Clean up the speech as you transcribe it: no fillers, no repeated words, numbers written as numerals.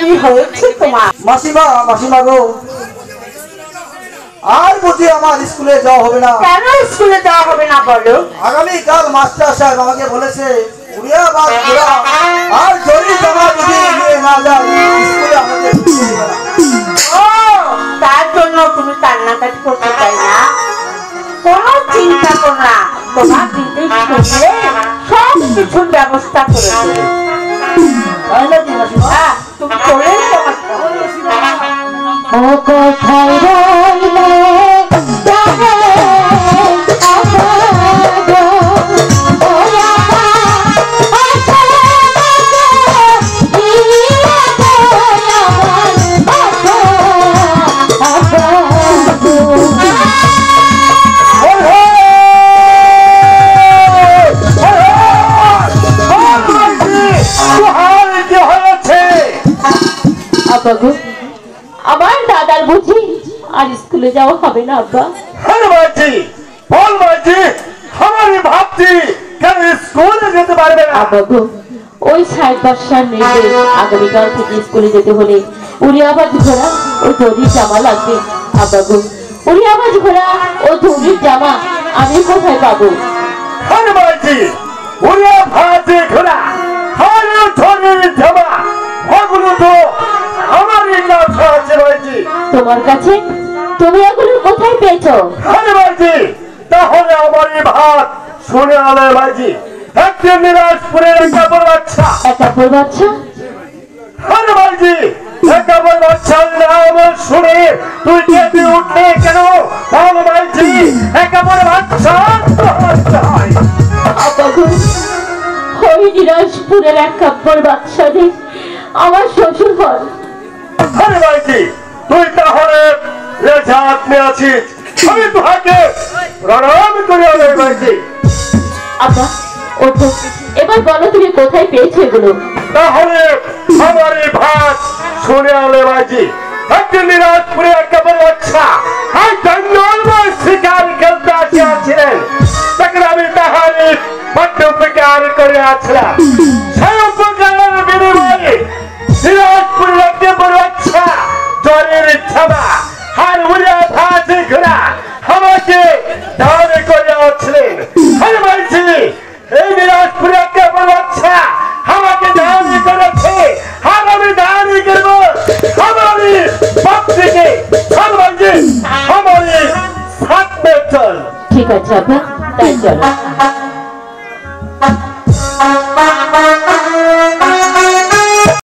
কি হয়েছে তোমার? মাসিমা, মাসিমা গো, আর বুঝি আমার স্কুলে যাওয়া হবে না। কেন স্কুলে যাওয়া হবে না বলো? আগামীকাল মাস্টার সাহেব আমাকে বলেছে উড়িয়া বাস ঘোড়া আর জরি জমা যদি নিয়ে না যায় স্কুলে আমাকে ঢুকতে দেবে না। ও, তার জন্য তুমি কান্নাকাটি করতে চাই না? কোনো চিন্তা করো না, তোমার দিদি স্কুলে সব কিছুর ব্যবস্থা করে দেবে। তাই নাকি মাসিমা? হ্যাঁ, তুমি চলে এসো। ও কোথায় রইলে আমার দাদার বুঝি আর স্কুলে যাওয়া হবে না আব্বা? হ্যাঁ মাঝি, বল মাঝি, আমারই ভাবছি কেন স্কুলে যেতে পারবে না? আব্বা গো, ওই 60 বর্ষার মেয়েদের আগামীকাল থেকে স্কুলে যেতে হলে উড়িয়াবাজ ঘোড়া ও দড়ির জামা লাগবে। আব্বা গো, উড়িয়াবাজ ঘোড়া ও দড়ির জামা আমি কোথায় পাবো? হ্যাঁ মাঝি, উড়িয়াবাজ ঘোড়া আর দড়ির জামা ওগুলো তো আমারই কাছে আছে মাঝি। তোমার কাছে? তুমি এগুলো কোথায় পেয়েছো? হ্যাঁ মাঝি, তাহলে আমারই ভাত শুনে আলে মাঝি। একদিন নিরাজপুরের কাপড় বাচ্চা, কাপড় বাচ্চা? হ্যাঁ মাঝি, কাপড় বাচ্চার নাম শুনে তুই কেঁদে উঠলে কেন? বল মাঝি, কাপড় বাচ্চা ওই নিরাজপুরের এক কাপড় বাচ্চা যে আমার শ্বশুর হন। আরে মাঝি, তুই তাহলে রেজাত নিয়ে আছিস, আমি তোহাকে প্রণাম করে আলে মাঝি। আব্বা, ও তো এবার বলো তুমি কোথায় পেয়েছো এগুলো? তাহলে আমারই ভাত শুনে আলে মাঝি। একদিন নিরাজপুরে একেবারে আচ্ছা আর জঙ্গল শিকার খেলতে আসিয়াছিলেন, তাকে আমি তাহারি বড্ড উপকার করে আসলাম। সেই উপকারের বিনিময়ে নিরাজপুরের একেবারে আচ্ছা জ্বরের ছাবা আর উড়িয়া ভাত ঘোড়া আমাকে দান করে আসলেন। আরে মাঝি, এই নিরাজপুরে একেবারে আচ্ছা আমাকে দান করেছে আর আমি দান করব আমারই বাপ থেকে। আমারই সাথে চল। ঠিক আছে আব্বা, তাই চলো।